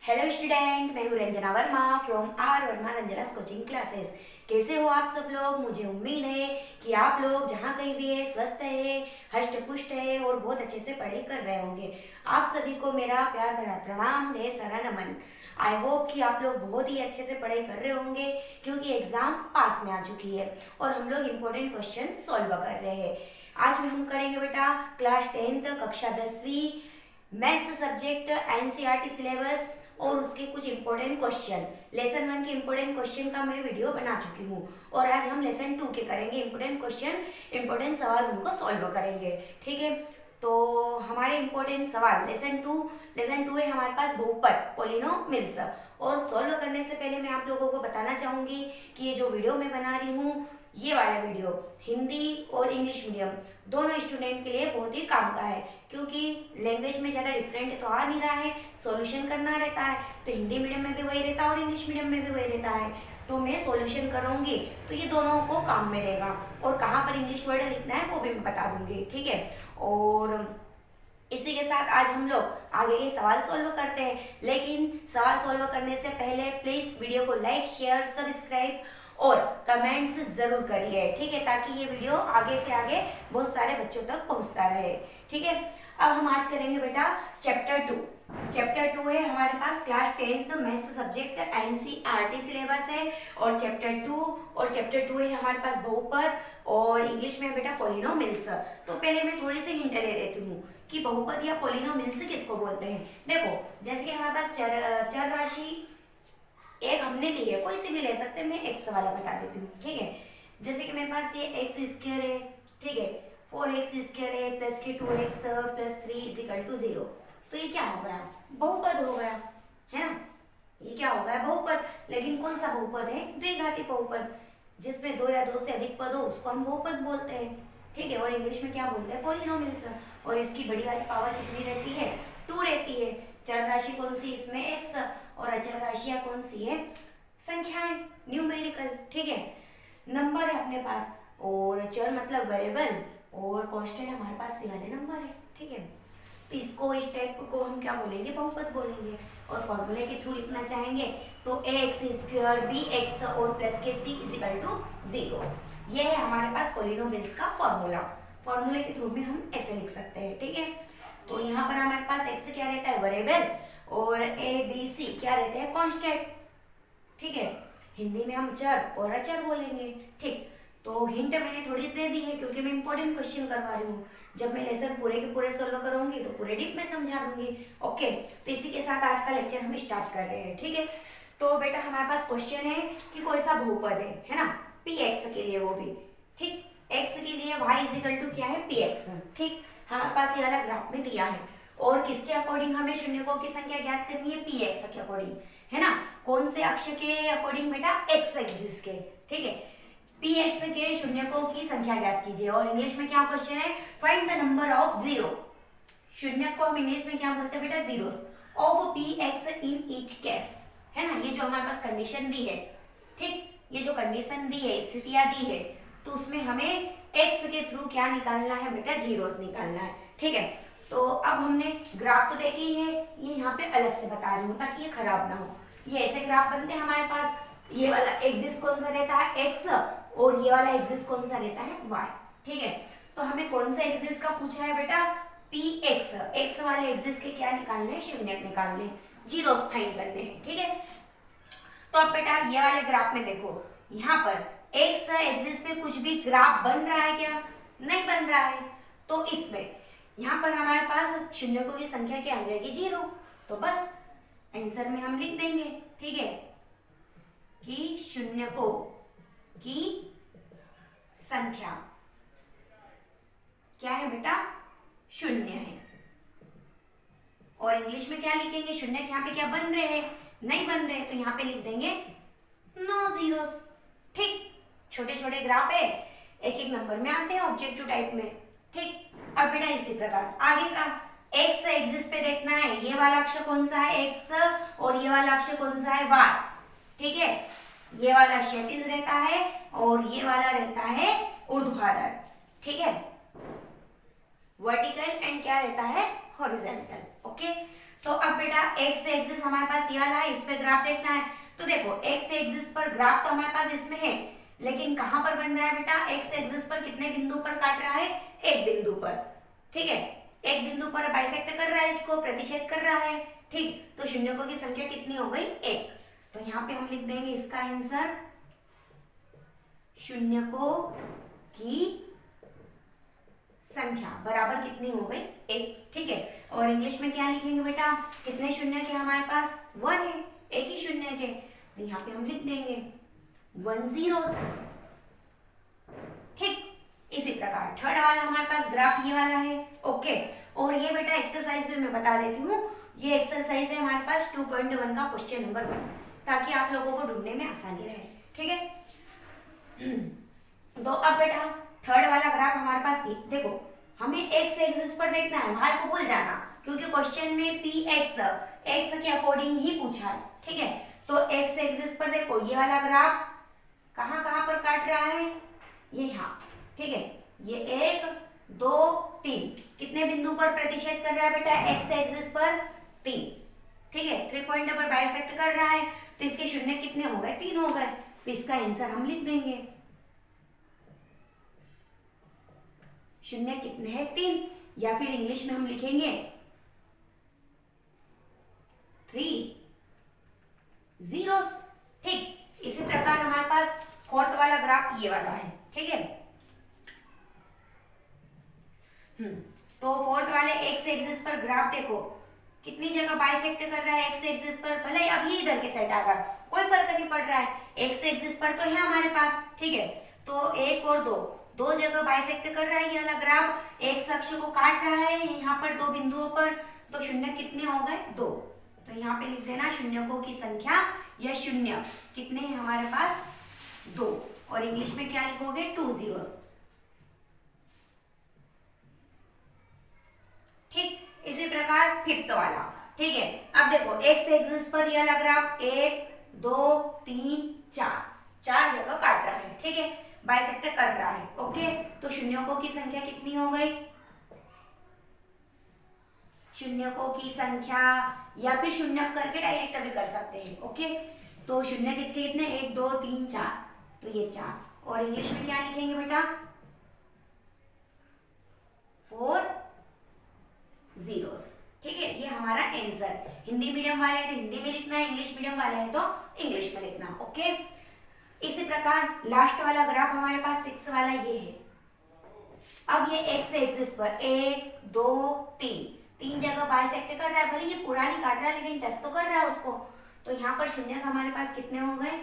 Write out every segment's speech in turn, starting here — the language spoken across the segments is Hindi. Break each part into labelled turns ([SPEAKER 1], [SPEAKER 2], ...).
[SPEAKER 1] हेलो स्टूडेंट, मैं हूँ Ranjana Verma from R Verma Ranjana's coaching classes. कैसे हो आप सब लोग? मुझे उम्मीद है कि आप लोग जहाँ कहीं भी है स्वस्थ है, हष्ट पुष्ट है और बहुत अच्छे से पढ़ाई कर रहे होंगे। आप सभी को मेरा प्यार भरा प्रणाम, ढेर सारा नमन। आई होप कि आप लोग बहुत ही अच्छे से पढ़ाई कर रहे होंगे क्योंकि एग्जाम पास में आ चुकी है और हम लोग इम्पोर्टेंट क्वेश्चन सॉल्व कर रहे हैं। आज में हम करेंगे बेटा क्लास 10th कक्षा 10वीं मैथ्स सब्जेक्ट एनसीईआरटी सिलेबस और उसके कुछ इंपॉर्टेंट क्वेश्चन। लेसन 1 के इंपॉर्टेंट क्वेश्चन का मैं वीडियो बना चुकी हूँ और आज हम लेसन 2 के करेंगे इंपॉर्टेंट क्वेश्चन, इंपॉर्टेंट सवाल उनको सॉल्व करेंगे। ठीक है, तो हमारे इंपॉर्टेंट सवाल लेसन 2 है हमारे पास बहुपद पॉलिनोमियल्स। और सॉल्व करने से पहले मैं आप लोगों को बताना चाहूँगी कि ये जो वीडियो मैं बना रही हूँ, ये वाला वीडियो हिंदी और इंग्लिश मीडियम दोनों स्टूडेंट के लिए बहुत ही काम का है क्योंकि लैंग्वेज में ज़्यादा डिफरेंट तो आ नहीं रहा है, सॉल्यूशन करना रहता है। तो हिंदी मीडियम में भी वही रहता है और इंग्लिश मीडियम में भी वही रहता है। तो मैं सॉल्यूशन करूँगी तो ये दोनों को काम में देगा और कहाँ पर इंग्लिश वर्ड लिखना है वो भी मैं बता दूंगी। ठीक है, और इसी के साथ आज हम लोग आगे ये सवाल सॉल्व करते हैं। लेकिन सवाल सॉल्व करने से पहले प्लीज़ वीडियो को लाइक, शेयर, सब्सक्राइब और कमेंट्स जरूर करिए। ठीक है, ताकि ये वीडियो आगे से आगे बहुत सारे बच्चों तक पहुंचता रहे। ठीक है, अब हम आज करेंगे बेटा चैप्टर 2। चैप्टर 2 है हमारे पास class 10th maths subject NCERT syllabus है और चैप्टर 2 है हमारे पास बहुपद और इंग्लिश में बेटा पॉलिनोमियल्स। तो पहले मैं थोड़ी सी हिंट दे देती हूँ कि बहुपद या पॉलिनोमियल्स किसको बोलते हैं। देखो, जैसे कि हमारे पास चर राशि एक हमने ली है, कोई सी भी ले सकते हैं, मैं एक्स वाला बता देती हूँ। ठीक है, जैसे कि मेरे पास ये एक्स स्क्वायर है, ठीक है, 4x स्क्वायर है प्लस के 2x plus 3 is equal to 0। तो ये क्या हो गया? बहुपद हो गया, है ना। ये क्या हो गया? बहुपद। लेकिन कौन सा बहुपद है? द्विघाती बहुपद, जिसमें 2 या 2 से अधिक पद हो उसको हम बहुपद बोलते हैं। ठीक है, और इंग्लिश में क्या बोलते हैं? पॉलिनोमियल्स। और इसकी बड़ी वाली पावर कितनी रहती है? 2 रहती है। चर राशि कौन सी? इसमें x और अचर राशियां कौन सी है? संख्याएं, न्यूमेरिकल। ठीक है, नंबर है अपने पास और चर मतलब वेरिएबल और कांस्टेंट हमारे पास ये वाले नंबर है। ठीक है, तो इसको इस टाइप को हम क्या बोलेंगे? बहुपद बोलेंगे। और फॉर्मूले के थ्रू लिखना चाहेंगे तो ax स्क्वायर bx और प्लस के c इज इक्वल टू 0। ये है हमारे पास पॉलिनोमियल्स का फॉर्मूला। फॉर्मूले के थ्रू में हम ऐसे लिख सकते हैं। ठीक है, तो यहाँ पर हमारे पास x क्या रहता है? वेरिएबल और a b c क्या रहते हैं? कांस्टेंट। ठीक है, हिंदी में हम चर और अचर बोलेंगे। ठीक, तो हिंट मैंने थोड़ी दे दी है क्योंकि मैं इंपॉर्टेंट क्वेश्चन करवा रही हूँ। जब मैं लेसन पूरे के पूरे सॉल्व करूंगी तो पूरे डीप में समझा दूंगी। ओके, तो इसी के साथ आज का लेक्चर हम स्टार्ट कर रहे हैं। ठीक है, तो बेटा हमारे पास क्वेश्चन है कि कोई सा बहुपद है ना, पी एक्स के लिए, वो भी ठीक, एक्स के लिए y इज इक्वल टू क्या है? P x. ठीक, हमारे पास ये वाला ग्राफ में दिया है और किसके अकॉर्डिंग हमें शून्यकों की संख्या ज्ञात करनी है? पी एक्स के अकॉर्डिंग, है ना। कौन से अक्ष के अकॉर्डिंग बेटा? एक्स एक्सिस के। ठीक है, पी एक्स के शून्यकों की संख्या ज्ञात कीजिए। और इंग्लिश में क्या क्वेश्चन है? Find the number of zero. शून्य को हम इंग्लिश में क्या बोलते हैं बेटा? Zeros of P x in each case, है ना। ये जो हमारे पास कंडीशन दी है, ठीक, ये जो कंडीशन दी है, स्थितियां दी है, तो उसमें हमें एक्स के थ्रू क्या निकालना है बेटा? जीरोस निकालना है। ठीक है, तो अब हमने ग्राफ तो देखी है, ये यहाँ पे अलग से बता रही हूँ ताकि ये खराब ना हो। ये ऐसे ग्राफ बनते हैं हमारे पास। ये वाला एक्सिस कौन सा रहता है? एक्स, और ये वाला एक्सिस कौन सा रहता है? वाई। ठीक है, तो हमें कौन सा एक्सिस का पूछा है बेटा? P x. एक्स वाले एक्सिस के क्या निकालने हैं? शून्य निकालने, जीरोस फाइंड करने हैं। ठीक है, तो अब बेटा ये वाले ग्राफ में देखो, यहाँ पर एक्स एक्सिस पे कुछ भी ग्राफ बन रहा है क्या? नहीं बन रहा है। तो इसमें यहाँ पर हमारे पास शून्यकों की संख्या क्या आ जाएगी? 0। तो बस आंसर में हम लिख देंगे। ठीक है, कि शून्यकों की संख्या क्या है बेटा? शून्य है। और इंग्लिश में क्या लिखेंगे? शून्य यहाँ पे क्या बन रहे हैं? नहीं बन रहे, तो यहाँ पे लिख देंगे नो जीरोस। ठीक, छोटे छोटे ग्राफ है, एक एक नंबर में आते हैं ऑब्जेक्टिव टाइप में। ठीक, अब बेटा इसी प्रकार आगे का एक्स एक्सिस पे देखना है, ये वाला अक्ष कौन सा है? एक्स, और ये वाला अक्ष कौन सा है? वाई। ठीक है, ये वाला क्षैतिज रहता है और ये वाला रहता है ऊर्ध्वाधर। ठीक है, वर्टिकल एंड क्या रहता है? हॉरिजॉन्टल। ओके, तो अब बेटा एक्स एक्सिस हमारे पास ये वाला है, इस पे ग्राफ देखना है। तो देखो एक्स एक्सिस पर ग्राफ तो हमारे पास इसमें है, लेकिन कहां पर बन रहा है बेटा, एक्स एक्सिस पर कितने बिंदु पर काट रहा है, एक बिंदु पर। ठीक है, एक बिंदु पर बाइसेक्ट कर रहा है, इसको प्रतिच्छेद कर रहा है। ठीक, तो शून्यकों की संख्या कितनी हो गई, एक। तो यहाँ पे हम लिख देंगे इसका आंसर शून्यकों की संख्या बराबर कितनी हो गई, एक। ठीक है, और इंग्लिश में क्या लिखेंगे बेटा, कितने शून्य के हमारे पास, 1 है, एक ही शून्य के। तो यहाँ पे हम लिख देंगे 1 zeros। ठीक, इसी प्रकार थर्ड वाला हमारे पास ग्राफ ये वाला है। ओके, और ये बेटा एक्सरसाइज भी मैं बता देती हूँ, ये एक्सरसाइज है हमारे पास 2.1 का क्वेश्चन नंबर 1, ताकि आप लोगों को ढूंढने में आसानी रहे। ठीक है, तो अब बेटा थर्ड वाला ग्राफ हमारे पास देखो, हमें एक्स एक्सिस पर देखना है, y को भूल जाना, क्योंकि क्वेश्चन में पी एक्स के अकॉर्डिंग ही पूछा है। ठीक है, तो एक्स एक्सिस पर देखो ये वाला ग्राफ कहाँ कहाँ पर काट रहा है, ये यहाँ। ठीक है, ये 1 2 3 कितने बिंदु पर प्रतिच्छेद कर रहा है बेटा, एक्स एक्सिस पर 3। ठीक है, 3 पॉइंट पर बाइसेक्ट कर रहा है, तो इसके शून्य कितने हो गए, 3 हो गए। तो इसका आंसर हम लिख देंगे, शून्य कितने हैं, 3, या फिर इंग्लिश में हम लिखेंगे 3 zeros। ठीक, इसी प्रकार हमारे पास फोर्थ वाला ग्राफ ये वाला है। ठीक है, तो फोर्थ वाले एक्स एक्सिस पर ग्राफ देखो कितनी जगह बाइसेक्ट कर रहा है, एक्स एक्सिस पर, भले ही अब ये इधर के साइड आकर कोई फर्क नहीं पड़ रहा है, एक्स एक्सिस पर तो है हमारे पास। ठीक है, तो 1 और 2 जगह बाइसेक्ट कर रहा है ये वाला ग्राफ, एक्स अक्ष को काट रहा है यहाँ पर 2 बिंदुओं पर, तो शून्य कितने हो गए, 2। तो यहाँ पे लिख देना शून्यकों की संख्या या शून्य कितने हैं हमारे पास, 2, और इंग्लिश में क्या लिखोगे, 2 zeros। ठीक, इसी प्रकार फिफ्थ वाला। ठीक है, अब देखो एक्स एक्सिस पर ये वाला ग्राफ 1 2 3 4 जगह काट रहा है। ठीक है, बाइसेक्ट कर रहा है। ओके, तो शून्यकों की संख्या कितनी हो गई, शून्यकों की संख्या, या फिर शून्य करके डायरेक्ट भी कर सकते हैं। ओके, तो शून्य किसके कितने, 1 2 3 4, तो ये 4, और इंग्लिश में क्या लिखेंगे बेटा, 4 zeros। ठीक है, ये हमारा आंसर। हिंदी मीडियम वाले हैं तो हिंदी में लिखना है, इंग्लिश मीडियम वाले हैं तो इंग्लिश में लिखना। ओके, इसी प्रकार लास्ट वाला ग्राफ हमारे पास 6 वाला ये है। अब ये एक्स एक्सिस पर 1 2 3 जगह बाइसेक्ट कर रहा है, भले ये पूरा नहीं काट रहा है लेकिन टच तो कर रहा है उसको। तो यहाँ पर शून्य हमारे पास कितने हो गए,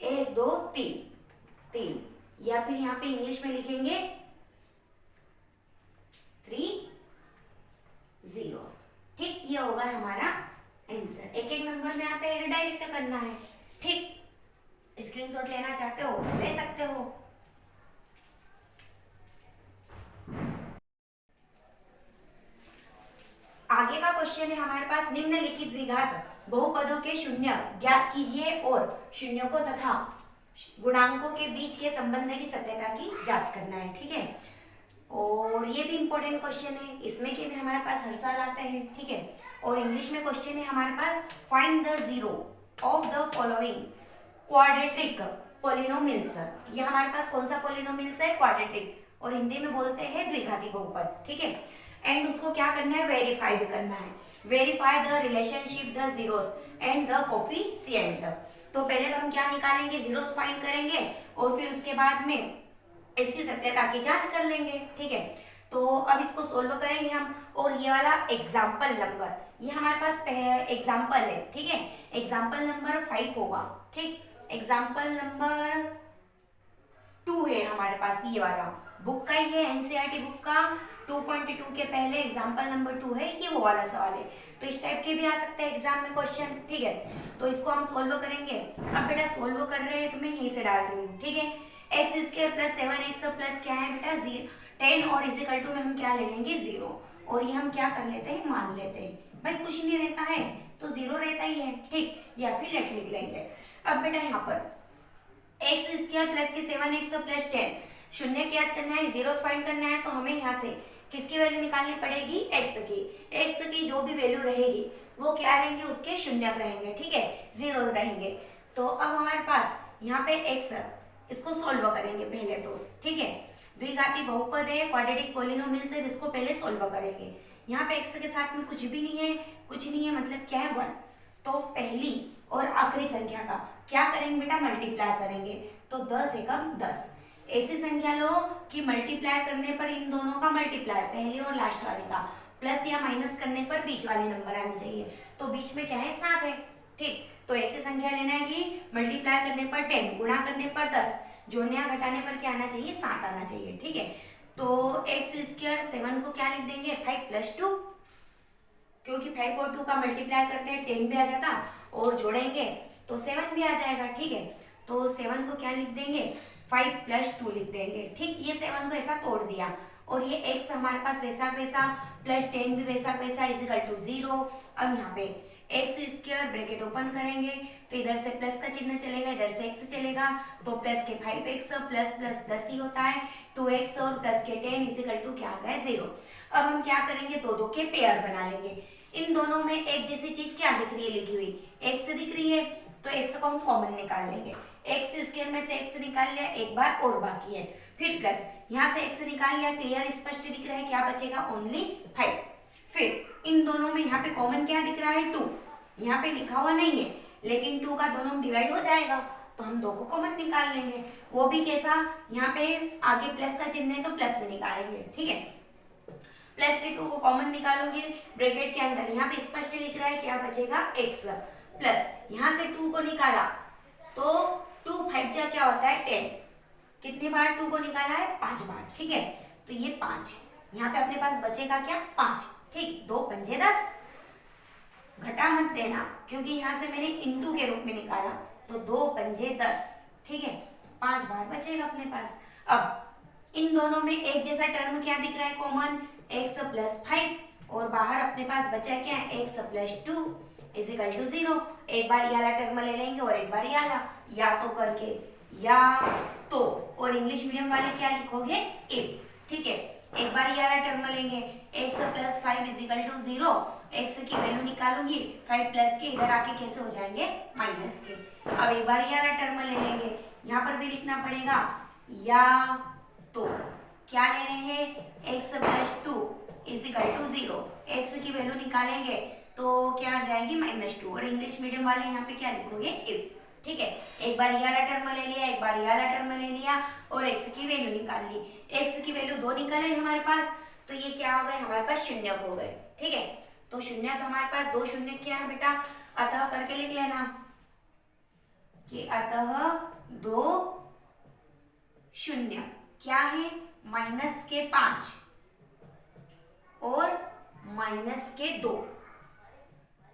[SPEAKER 1] 1 2 3, या फिर यहाँ पे इंग्लिश में लिखेंगे 3 zeros। ठीक, ये होगा हमारा आंसर। एक एक नंबर में आते हैं, डायरेक्ट करना है। ठीक, स्क्रीनशॉट लेना चाहते हो तो ले सकते हो। आगे का क्वेश्चन है हमारे पास, निम्नलिखित द्विघात बहुपदों के शून्य ज्ञात कीजिए और शून्यकों तथा गुणांकों के बीच के संबंध की सत्यता की जांच करना है। ठीक है, और ये भी इंपॉर्टेंट क्वेश्चन है, इसमें के भी हमारे पास हर साल आते हैं। ठीक है, और इंग्लिश में क्वेश्चन है हमारे पास, find the zero of the following quadratic polynomials. ये हमारे पास कौन सा पॉलिनोमियल्स है, क्वाड्रेटिक, और हिंदी में बोलते हैं द्विघाती बहुपद। ठीक है, एंड उसको क्या करना है, वेरीफाई भी करना है। Verify the relationship the zeros and the coefficient. तो पहले तो हम क्या निकालेंगे, जीरोस फाइंड करेंगे, और फिर उसके बाद में इसकी सत्यता की जांच कर लेंगे। ठीक है, तो अब इसको सोल्व करेंगे हम, और ये वाला एग्जाम्पल नंबर, ये हमारे पास एग्जाम्पल है। ठीक है, एग्जाम्पल नंबर 5 होगा। ठीक, एग्जाम्पल नंबर 2 है हमारे पास, ये वाला बुक का ही है, एनसीईआरटी बुक का 2.2 के पहले एग्जाम्पल नंबर 2 है, ये वो वाला सवाल है। तो इस टाइप के भी आ सकते हैं एग्जाम में क्वेश्चन। ठीक है, तो इसको हम सोल्व करेंगे। अब बेटा सोल्व कर रहे हैं तो मैं यहीं से डाल रही हूँ। ठीक है, x square plus 7x plus क्या है बेटा 10, और इजिकल टू में हम क्या ले लेंगे 0, और ये हम क्या कर लेते हैं, मान लेते हैं। भाई कुछ नहीं रहता है तो 0 रहता ही है। ठीक, या फिर लेट लिख लेंगे। अब बेटा यहाँ पर एक्स स्क्वायर प्लस के 7x प्लस 10 शून्य क्या करना है, जीरो फाइंड करना है, तो हमें यहाँ से किसकी वैल्यू निकालनी पड़ेगी, एक्स की जो भी वैल्यू रहेगी वो क्या रहेंगे, उसके शून्यक रहेंगे, ठीक है, जीरो रहेंगे। तो अब हमारे पास यहाँ पे एक्स, इसको सोल्व करेंगे पहले तो, ठीक है, द्विघाती बहुपद है, क्वाड्रेटिक पॉलिनोमियल है, इसको पहले सोल्व करेंगे। यहाँ पे एक्स के साथ में कुछ भी नहीं है, कुछ नहीं है मतलब क्या है, 1। तो पहली और आखिरी संख्या का क्या करेंगे बेटा, मल्टीप्लाई करेंगे। तो 10 एकम 10, ऐसी संख्या लो कि मल्टीप्लाई करने पर इन दोनों का मल्टीप्लाई, पहली और लास्ट वाले का, प्लस या माइनस करने पर बीच वाले नंबर आने चाहिए। तो बीच में क्या है, 7 है, ठीक। तो ऐसी संख्या लेना है कि मल्टीप्लाई करने पर 10, गुणा करने पर 10, जोड़ने या घटाने पर क्या आना चाहिए, 7 आना चाहिए, ठीक है। तो एक्स स्क्वायर 7 को क्या लिख देंगे, 5 + 2, क्योंकि 5 और 2 का मल्टीप्लाई करते हैं 10 भी आ जाता, और जोड़ेंगे तो 7 भी आ जाएगा, ठीक है। तो 7 को क्या लिख देंगे, 5 + 2 लिख देंगे, ठीक। ये 7 को ऐसा तोड़ दिया, और ये x हमारे पास वैसा वैसा, प्लस 10 भी वैसा वैसा, = 0। अब यहाँ पे एक्स स्क्वायर ब्रैकेट ओपन करेंगे तो इधर से प्लस का चिन्ह चलेगा, इधर से एक्स चलेगा, तो प्लस के 5x प्लस प्लस प्लस ही होता है, 2x और प्लस के 10 = क्या आ गया, 0। अब हम क्या करेंगे, दो के पेयर बना लेंगे। इन दोनों में एक जैसी चीज क्या दिख रही है, लिखी हुई एक्स दिख रही है, तो एक्स को हम कॉमन निकाल लेंगे। एक्स स्क्वायर में से एक्स निकाल लिया, एक बार और बाकी है, फिर प्लस यहाँ से एक्स निकाल लिया, क्लियर स्पष्ट दिख रहा है, क्या बचेगा, ओनली 5। फिर इन दोनों में यहाँ पे कॉमन क्या दिख रहा है, 2, यहाँ पे लिखा हुआ नहीं है, लेकिन 2 का दोनों डिवाइड हो जाएगा, तो हम 2 को कॉमन निकाल लेंगे। वो भी कैसा, यहाँ पे आगे प्लस का चिन्ह है तो प्लस में निकालेंगे, ठीक है। प्लस के 2 को कॉमन निकालोगे ब्रैकेट के अंदर, यहाँ पे स्पष्ट लिख रहा है, क्या बचेगा, x प्लस यहाँ से 2 को निकाला तो 2 5 जा क्या होता है, 10। कितनी बार 2 को निकाला है, 5 बार, ठीक है। तो ये 5, यहाँ पे अपने पास बचेगा क्या, 5, ठीक। 2 पंजे 10, घटा मत देना क्योंकि यहाँ से मैंने इंटू के रूप में निकाला, तो 2 पंजे 10, ठीक है, 5 बार बचेगा अपने पास। अब इन दोनों में एक जैसा टर्म क्या दिख रहा है, कॉमन, x + 5, और बाहर अपने पास बचा क्या है, x + 2 = 0। एक बार ये वाला टर्म ले लेंगे और एक बार ये वाला, या तो करके, या तो, और इंग्लिश मीडियम वाले क्या लिखोगे, इफ, ठीक है। एक बार ये वाला टर्म लेंगे, x + 5 = 0, x की वैल्यू निकालूंगी, 5 प्लस के इधर आके कैसे हो जाएंगे, माइनस के। अब एक बार ये वाला टर्म ले लेंगे, यहाँ पर भी लिखना पड़ेगा, या तो क्या ले रहे हैं, x + 2 = 0, x की वैल्यू निकालेंगे तो क्या आ जाएगी, -2, और इंग्लिश मीडियम वाले यहाँ पे क्या लिखोगे, इफ, ठीक है। एक बार ये वाला टर्म ले लिया, एक बार ये वाला टर्म ले लिया, और x की वैल्यू निकाल ली। x की वैल्यू 2 निकल आई हमारे पास, तो ये क्या हो गए, हमारे पास शून्य हो गए, ठीक है। तो शून्य हमारे पास 2 शून्य क्या है बेटा, अतः करके लिख लेना कि अतः 2 शून्य क्या है, -5 और -2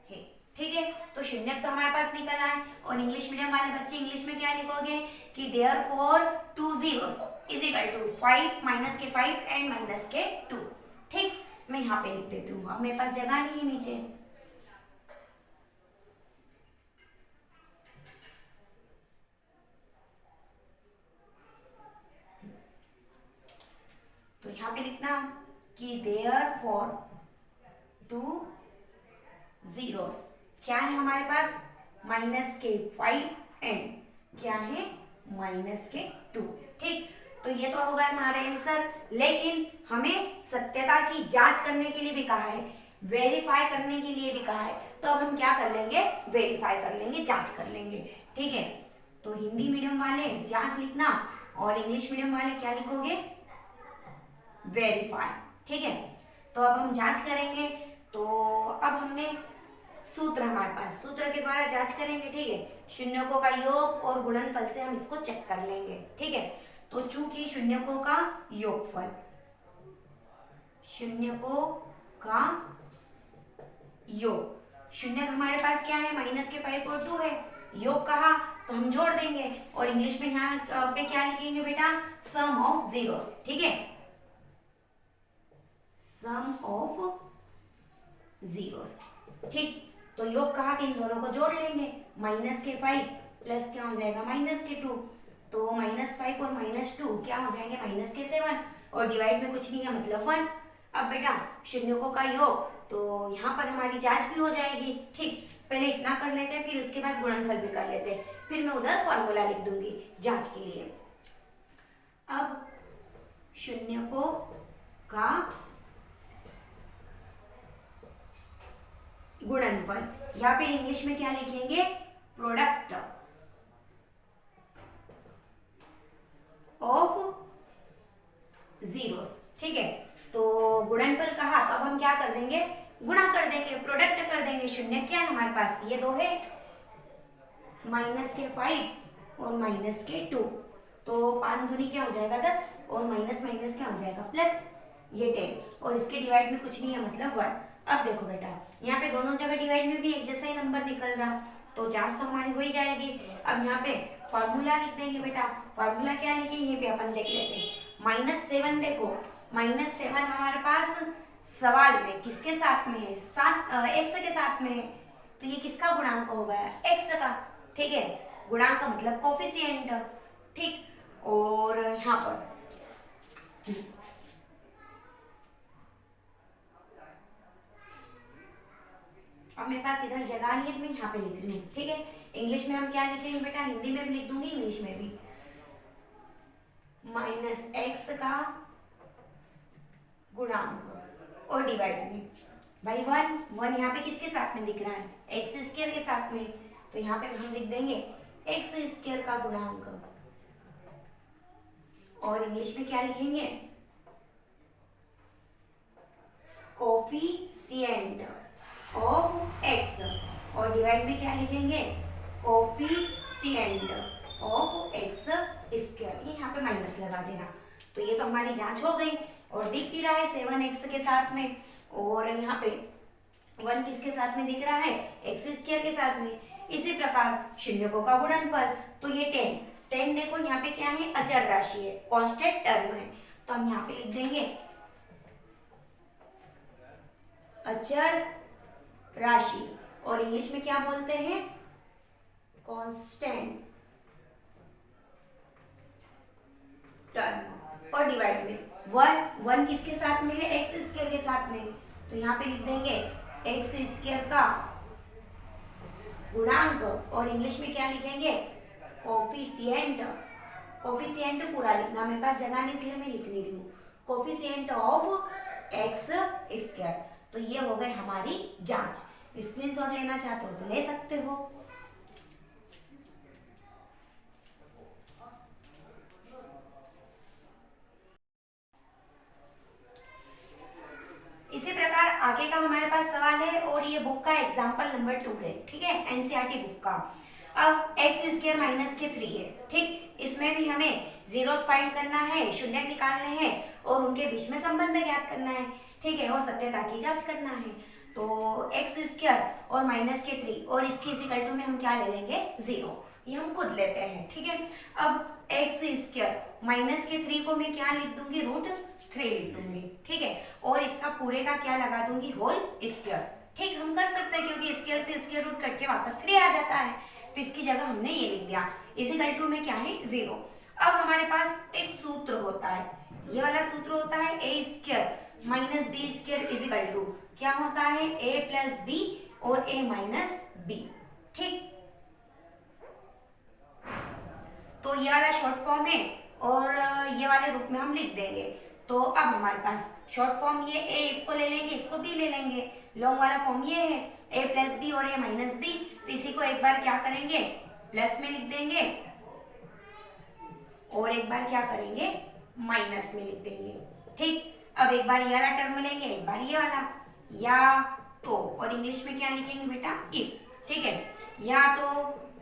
[SPEAKER 1] है, ठीक है। तो शून्य तो हमारे पास निकल आए, और इंग्लिश मीडियम वाले बच्चे इंग्लिश में क्या लिखोगे कि देयरफॉर 2 zeros = 5 -5 एंड -2, ठीक। मैं यहाँ पे लिख देती हूँ, अब मेरे पास जगह नहीं है नीचे, तो यहाँ पे लिखना कि देयरफॉर 2 zeros क्या है हमारे पास, -5 एंड क्या है, -2, ठीक। तो ये तो होगा हमारा आंसर, लेकिन हमें सत्यता की जांच करने के लिए भी कहा है, वेरीफाई करने के लिए भी कहा है, तो अब हम क्या कर लेंगे, वेरीफाई कर लेंगे, जांच कर लेंगे, ठीक है। तो हिंदी मीडियम वाले जांच लिखना, और इंग्लिश मीडियम वाले क्या लिखोगे, वेरीफाई, ठीक है। तो अब हम जांच करेंगे, तो अब हमने सूत्र, हमारे पास सूत्र के द्वारा जांच करेंगे, ठीक है। शून्यकों का योग और गुणनफल से हम इसको चेक कर लेंगे, ठीक है। तो चूंकि शून्यकों का योगफल, शून्यकों का योग, शून्य हमारे पास क्या है, -5 और 2 है, योग कहा तो हम जोड़ देंगे, और इंग्लिश में यहाँ पे क्या लिखेंगे बेटा, सम ऑफ जीरोस, ठीक है, सम ऑफ जीरोस, ठीक। तो योग कहा कि इन दोनों को जोड़ लेंगे, -5 प्लस क्या हो जाएगा, -2, तो -5 और -2 क्या हो जाएंगे, -7, और डिवाइड में कुछ नहीं है मतलब 1, अब बेटा शून्यकों का योग, तो यहाँ पर हमारी जांच भी हो जाएगी। ठीक, पहले इतना कर लेते हैं, फिर उसके बाद गुणनफल भी कर लेते हैं, फिर मैं उधर फॉर्मूला लिख दूंगी जांच के लिए। अब शून्यकों का गुणनफल, या फिर इंग्लिश में क्या लिखेंगे, प्रोडक्ट ऑफ जीरोस। ठीक है, तो गुणनफल कहा तो अब हम क्या कर देंगे, गुणा कर देंगे, प्रोडक्ट कर देंगे। शून्य क्या है हमारे पास, ये दो है, माइनस के 5 और माइनस के 2, तो 5 दूनी क्या हो जाएगा 10, और माइनस माइनस क्या हो जाएगा प्लस, ये 10, और इसके डिवाइड में कुछ नहीं है मतलब 1। अब देखो बेटा यहाँ पे दोनों जगह डिवाइड में भी एक जैसा ही नंबर निकल रहा, तो जांच तो हमारी हो ही जाएगी। अब यहाँ पे फॉर्मूला लिख देंगे बेटा, फॉर्मूला क्या लिखेंगे ये भी अपन देख लेते हैं। -7 देखो, -7 हमारे पास सवाल में किसके साथ में है, x के साथ में है, तो ये किसका गुणांक होगा, x का। ठीक है, गुणांक का मतलब कोफिशिएंट। ठीक, और यहाँ पर अब मेरे पास इधर जगह नहीं है, तो मैं यहाँ पे लिख रही हूँ। ठीक है, इंग्लिश में हम क्या लिखेंगे बेटा, हिंदी में भी लिख दूंगी, इंग्लिश में भी, -x का गुणांक और डिवाइड में बाई 1 यहाँ पे किसके साथ में दिख रहा है, एक्स स्क्वायर के साथ में, तो यहाँ पे हम लिख देंगे एक्स स्क्वायर का गुणांक, और इंग्लिश में क्या लिखेंगे, कोफिशिएंट ऑफ एक्स, और डिवाइड में क्या लिखेंगे, कोफिशिएंट ऑफ एक्स स्क्वायर। ये यहाँ पे माइनस लगा देना। तो ये तो हमारी जांच हो गई, और दिख भी रहा है 7x के साथ में, और यहाँ पे 1 किसके साथ में दिख रहा है, एक्स स्क्वायर के साथ में। इसी प्रकार शून्यकों का गुणनफल, तो ये 10 देखो यहाँ पे क्या है, अचर राशि है, कांस्टेंट टर्म है, तो हम यहाँ पे लिख देंगे अचर राशि, और इंग्लिश में क्या बोलते हैं, कांस्टेंट टर्म। और डिवाइड में 1 किसके साथ में है, एक्स स्क्वायर के साथ में, तो यहाँ पे लिख देंगे एक्स स्क्वायर का गुणांक, और इंग्लिश में क्या लिखेंगे, कोफिशिएंट। कोफिशिएंट पूरा लिखना, मेरे पास जगह नहीं इसलिए मैं लिख नहीं रही हूँ, कोफिशिएंट ऑफ एक्स स्क्वायर। तो ये हो गए हमारी जांच। स्क्रीनशॉट लेना चाहते हो तो ले सकते हो। इसी प्रकार आगे का हमारे पास सवाल है, और ये बुक का एग्जाम्पल नंबर 2 है। ठीक है, एनसीईआरटी बुक का। अब एक्स स्क्वायर माइनस के 3 है। ठीक, इसमें भी हमें जीरोस फाइंड करना है, शून्य निकालने हैं, और उनके बीच में संबंध ज्ञात करना है। ठीक है, और सत्यता की जांच करना है। तो एक्स स्क्वायर और माइनस के 3, और इसकी इक्वल टू में हम क्या ले लेंगे, 0। ये हम खुद लेते हैं। ठीक है, अब एक्स स्क्वायर माइनस के 3 को मैं क्या लिख दूंगी, √3 लिख दूंगी। ठीक है, और इसका पूरे का क्या लगा दूंगी, होल स्क्वायर। ठीक, हम कर सकते हैं क्योंकि स्क्वायर से स्क्वायर रूट कट के वापस 3 आ जाता है, तो इसकी जगह हमने ये लिख दिया, इक्वल टू में क्या है, 0। अब हमारे पास एक सूत्र होता है, ये वाला सूत्र होता है A square minus B square is equal to क्या होता है, ए प्लस बी और ए माइनस बी। ठीक, तो ये वाला शॉर्ट फॉर्म है, और ये वाले रूप में हम लिख देंगे। तो अब हमारे पास शॉर्ट फॉर्म ये ए, इसको ले लेंगे, इसको बी ले लेंगे। लॉन्ग वाला फॉर्म ये है ए प्लस बी और ए माइनस बी, तो इसी को एक बार क्या करेंगे, प्लस में लिख देंगे, और एक बार क्या करेंगे, माइनस में लिख देंगे। ठीक, अब एक बार ये वाला टर्म लेंगे, एक बार ये वाला, या तो, और इंग्लिश में क्या लिखेंगे बेटा, इफ। ठीक है, या तो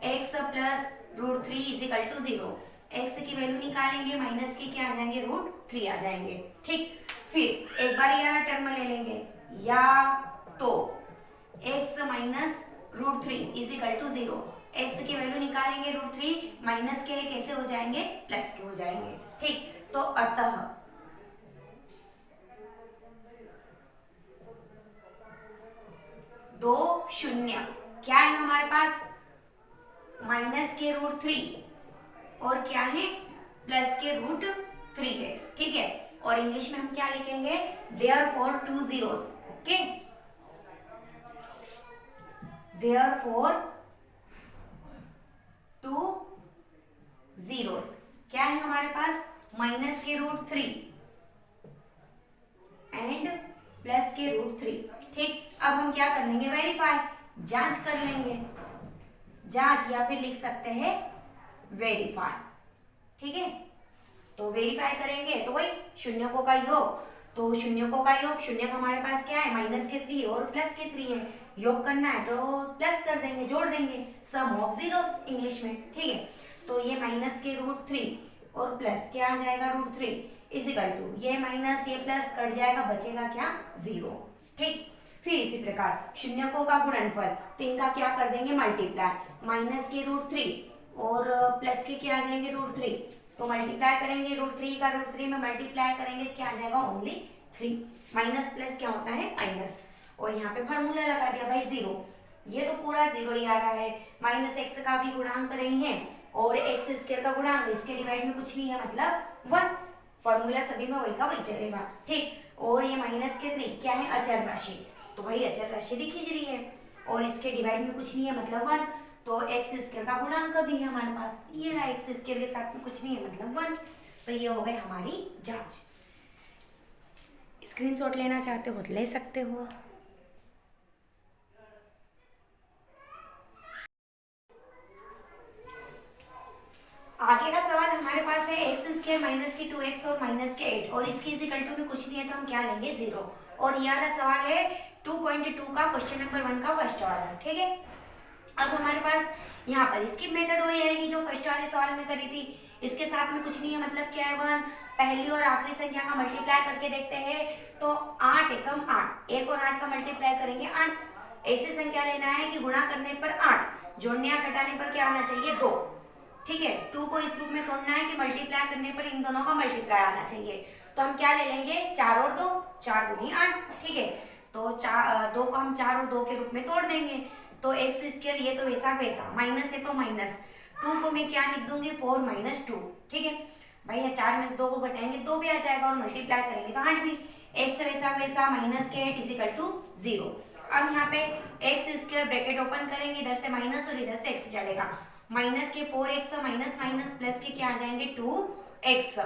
[SPEAKER 1] x plus √3 is equal to 0, x की वैल्यू निकालेंगे, माइनस के क्या आ जाएंगे, √3 आ जाएंगे। ठीक, फिर एक बार ये वाला टर्म ले लेंगे, या तो x minus √3 is equal to 0, x की वैल्यू निकालेंगे, √3 माइनस के कैसे हो जाएंगे, प्लस के हो जाएंगे। ठीक, तो अतः दो शून्य क्या है हमारे पास, माइनस के √3 और क्या है, प्लस के √3 है। ठीक है, और इंग्लिश में हम क्या लिखेंगे, therefore 2 zeros। Okay, therefore 2 zeros। क्या है हमारे पास, माइनस के रूट 3 एंड प्लस के रूट 3। ठीक, अब हम क्या कर लेंगे, वेरीफाई, जांच कर लेंगे, जांच या फिर लिख सकते हैं वेरीफाई। ठीक है, तो वेरीफाई करेंगे तो वही शून्यकों का योग, तो शून्यकों का योग, शून्य हमारे पास क्या है, माइनस के 3 और प्लस के 3 है, योग करना है तो प्लस कर देंगे, जोड़ देंगे, सम ऑफ जीरोस इंग्लिश में। ठीक है, तो ये माइनस के रूट 3 और प्लस क्या आ जाएगा, रूट 3 इजिकल टू ये माइनस ये प्लस कट जाएगा, बचेगा क्या, 0। ठीक, फिर इसी प्रकार शून्यकों का गुणनफल, तो इनका क्या कर देंगे, मल्टीप्लाई, माइनस के रूट 3 और प्लस के क्या आ जाएंगे, रूट 3, तो मल्टीप्लाई करेंगे, रूट 3 का रूट 3 में मल्टीप्लाई करेंगे, क्या आ जाएगा, ओनली 3। माइनस प्लस क्या होता है, माइनस, और यहाँ पे फॉर्मूला लगा दिया भाई 0, ये तो पूरा 0 ही आ रहा है, माइनस एक्स का भी गुणांक नहीं है और एक्स स्क्वायर का गुणांक, इसके डिवाइड में कुछ नहीं है, मतलब 1, फॉर्मूला सभी में वही का वही चलेगा। ठीक, और ये माइनस के 3 क्या है, अचर राशि, तो भाई अचर राशि दिख ही रही है और इसके डिवाइड में कुछ नहीं है, मतलब 1, तो एक्स स्क्वायर का गुणांक भी है हमारे पास, ये रहा, एक्स स्क्वायर के साथ में कुछ नहीं है, मतलब 1। तो ये हो गई हमारी जांच। स्क्रीनशॉट लेना चाहते हो तो ले सकते हो। आगे का सवाल हमारे पास है एक्स स्क्वायर माइनस की 2x और माइनस के 8 और इसकी इक्वल टू में कुछ नहीं है, तो हम क्या लेंगे, 0। और यह वाला सवाल है 2.2 का क्वेश्चन नंबर 1 का फर्स्ट वाला। ठीक है, अब हमारे पास यहाँ पर इसकी मेथड वही रहेगी जो फर्स्ट वाले सवाल में करी थी, इसके साथ में कुछ नहीं है, मतलब क्या है, 1, पहली और आखिरी संख्या का मल्टीप्लाई करके देखते हैं, तो 8 एकम 8, 1 और 8 का मल्टीप्लाई करेंगे 8। ऐसी संख्या लेना है कि गुणा करने पर 8, जोड़ने या घटाने पर क्या आना चाहिए, 2। ठीक है, 2 को इस रूप में तोड़ना है कि मल्टीप्लाई करने पर इन दोनों का मल्टीप्लाई आना चाहिए, तो हम क्या ले लेंगे, 4 और 2, 4 दूनी 8। ठीक है, तो 2 को हम 4 और 2 के रूप में तोड़ देंगे, तो एक्स स्क्वायर ये तो वैसा वैसा, माइनस है तो माइनस, 2 को मैं क्या लिख दूंगी, 4 माइनस 2। ठीक है भाई, 4 में से 2 को घटाएंगे 2 भी आ जाएगा और मल्टीप्लाई करेंगे तो 8 भी, एक्स वैसा वैसा, माइनस के 8 इजिकल टू 0। अब यहाँ पे एक्स स्क्वायर ब्रैकेट ओपन करेंगे, इधर से माइनस और इधर से एक्स चलेगा, माइनस के 4x माइनस माइनस प्लस के क्या आ जाएंगे, 2x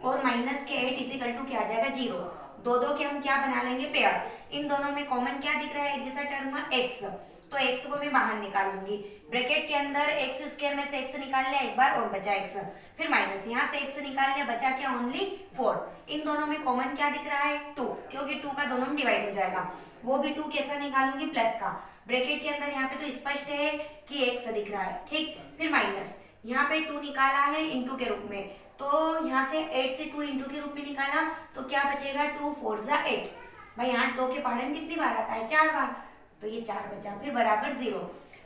[SPEAKER 1] और माइनस के 8 इजिकल टू क्या आ जाएगा, 0। दो दो के हम क्या बना लेंगे, पेयर, इन दोनों में कॉमन क्या दिख रहा है, जैसा टर्म x, तो x को मैं बाहर निकाल लूंगी, ब्रैकेट के अंदर एक्स स्क्वायर में से x निकाल लिया एक बार और बचा x, फिर माइनस यहाँ से x निकाल लिया, बचा क्या, ओनली 4। इन दोनों में कॉमन क्या दिख रहा है, 2, क्योंकि 2 का दोनों में डिवाइड हो जाएगा, वो भी 2 कैसा निकालूंगी, प्लस का, ब्रैकेट के अंदर यहाँ पे तो स्पष्ट है कि x दिख रहा है। ठीक, फिर माइनस, यहाँ पे 2 निकाला है इंटू के रूप में, तो यहाँ से 8 से 2 इंटू के रूप में निकाला, तो क्या बचेगा, 2 4 जा 8, भाई 8 2 के पहाड़े में कितनी बार आता है, 4 बार, तो ये 4 बचा, फिर बराबर 0।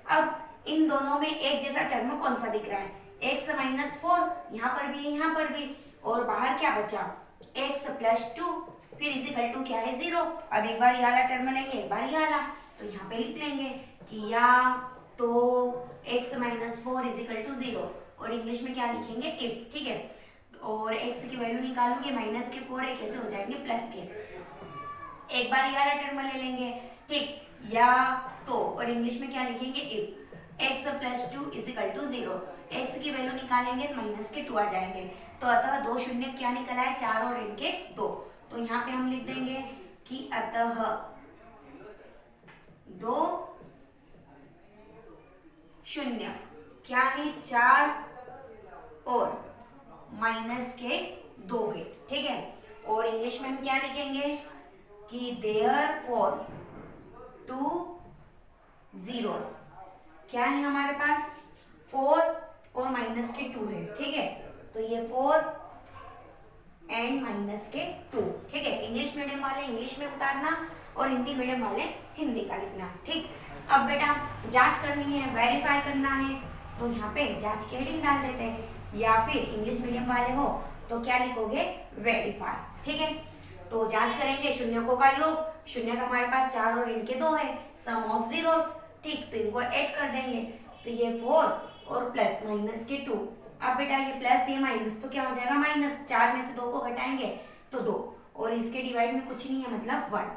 [SPEAKER 1] अब इन दोनों में एक जैसा टर्म कौन सा दिख रहा है, x माइनस 4, यहाँ पर भी है यहाँ पर भी, और बाहर क्या बचा, x प्लस 2, फिर इजिकल टू क्या है, 0। अब एक बार ये वाला टर्म लेंगे, एक बार ये वाला, तो यहाँ पे लिख लेंगे कि या तो x माइनस 4 इजिकल टू 0, और इंग्लिश में क्या लिखेंगे, इफ। ठीक है, और x की वैल्यू निकालोगे, माइनस के 4 कैसे हो जाएंगे, प्लस के, एक बार ये वाला टर्म ले लेंगे। ठीक, या तो, और इंग्लिश में क्या लिखेंगे, if x plus 2 is equal to 0, x की वैल्यू निकालेंगे तो माइनस के 2 आ जाएंगे, तो अतः 2 शून्य क्या निकला है, 4 और इनके 2, तो यहाँ पे हम लिख देंगे कि अतः 2 शून्य क्या है, 4 और माइनस के 2 है। ठीक है, और इंग्लिश में हम क्या लिखेंगे कि देयरफॉर 2 zeros क्या है हमारे पास, 4 और माइनस के 2 है। ठीक है, तो ये 4 एंड माइनस के 2। ठीक है, इंग्लिश मीडियम वाले इंग्लिश में उतारना और हिंदी मीडियम वाले हिंदी का लिखना। ठीक, अब बेटा जांच करनी है, वेरीफाई करना है, तो यहाँ पे जांच की हेडिंग डाल देते हैं, या फिर इंग्लिश मीडियम वाले हो तो क्या लिखोगे, वेरीफाई। ठीक है, तो जांच करेंगे शून्यकों का योग, शून्य का हमारे पास 4 और इनके 2 है, सम ऑफ जीरोस। ठीक, तो इनको ऐड कर देंगे, तो ये 4 और प्लस माइनस के 2। अब बेटा ये प्लस ये माइनस तो क्या हो जाएगा, माइनस, 4 में से 2 को घटाएंगे तो 2, और इसके डिवाइड में कुछ नहीं है मतलब 1।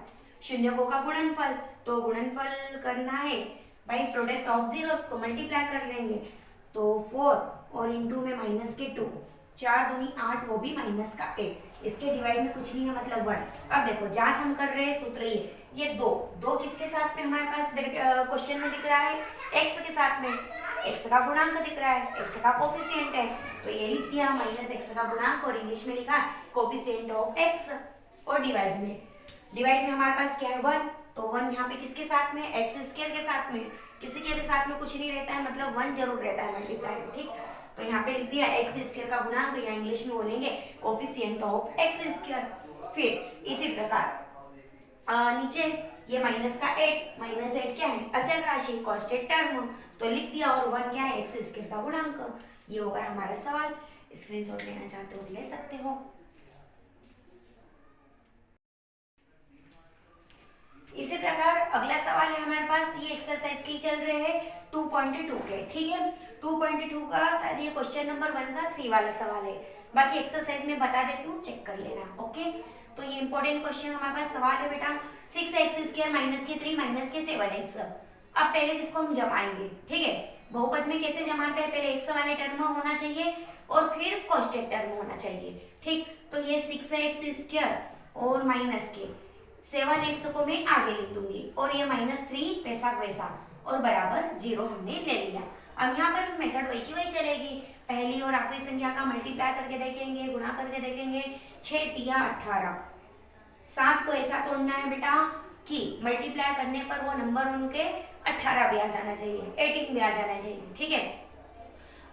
[SPEAKER 1] शून्य को का गुणनफल, तो गुणनफल करना है भाई प्रोडक्ट ऑफ जीरोस, तो मल्टीप्लाई कर लेंगे, तो 4 और इंटू में माइनस के 2, 4 दूनी 8, वो भी माइनस का 8। इसके डिवाइड में कुछ नहीं है मतलब 1। अब देखो जांच हम कर रहे हैं, सूत्र ये 2 किसके साथ में हमारे पास क्वेश्चन में दिख रहा है, x के साथ में, x का गुणांक दिख रहा है, x का कोफिशिएंट है, तो ये लिख दिया माइनस x का गुणांक, और इंग्लिश में लिखा कोफिशिएंट ऑफ x। और डिवाइड में हमारे पास क्या है 1, तो 1 यहाँ पे किसके साथ में, एक्स स्क्वायर के साथ में, किसी के भी साथ में कुछ नहीं रहता है मतलब 1 जरूर रहता है मल्टीप्लाई में, ठीक। तो यहाँ पे लिख दिया एक्स स्क्वायर का गुणांक, या इंग्लिश में बोलेंगे कोफिशिएंट ऑफ एक्स स्क्वायर। फिर इसी प्रकार नीचे ये माइनस का 8, माइनस 8 क्या है, अचल राशि, कांस्टेंट टर्म, तो लिख दिया, और 1 क्या है, एक्स स्क्वायर का गुणांक। ये होगा हमारा सवाल। स्क्रीनशॉट लेना चाहते हो ले सकते हो। इसी प्रकार अगला सवाल है हमारे पास, ये एक्सरसाइज की चल रहे हैं 2.2 के, ठीक है। 2.2 का शायद ये क्वेश्चन नंबर 1 का 3 वाला सवाल है, बाकी एक्सरसाइज में बता देती हूँ, चेक कर लेना, ओके। तो ये इंपॉर्टेंट क्वेश्चन हमारे पास सवाल है बेटा, 6x² माइनस के 3 माइनस के 7x। अब पहले इसको हम जमाएंगे, ठीक है। बहुपद में कैसे जमाते हैं, पहले x वाले टर्म होना चाहिए और फिर कांस्टेंट टर्म होना चाहिए, ठीक। तो ये 6x² और माइनस के 7x को मैं आगे लिख दूंगी, और ये -3 वैसा वैसा और बराबर 0 हमने ले लिया। अब यहाँ पर भी मेथड वही की वही चलेगी, पहली और आखिरी संख्या का मल्टीप्लाई करके देखेंगे, गुणा करके देखेंगे, 6 तिया 18। 7 को ऐसा तोड़ना है बेटा कि मल्टीप्लाई करने पर वो नंबर उनके 18 भी आ जाना चाहिए, 18 भी आ जाना चाहिए, ठीक है।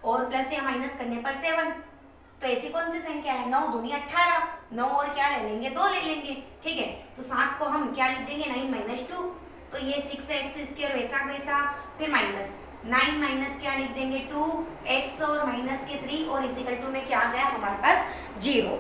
[SPEAKER 1] और प्लस या माइनस करने पर 7, तो ऐसी कौन सी संख्या है, 9 दूनी 18, 9 और क्या ले लेंगे, 2 ले लेंगे, ठीक है। तो 7 को हम क्या लिख देंगे, 9 - 2, तो ये 6x² वैसा वैसा, फिर माइनस 9 माइनस क्या लिख देंगे 2x और माइनस के 3, और इसी टू में क्या आ गया हमारे पास 0।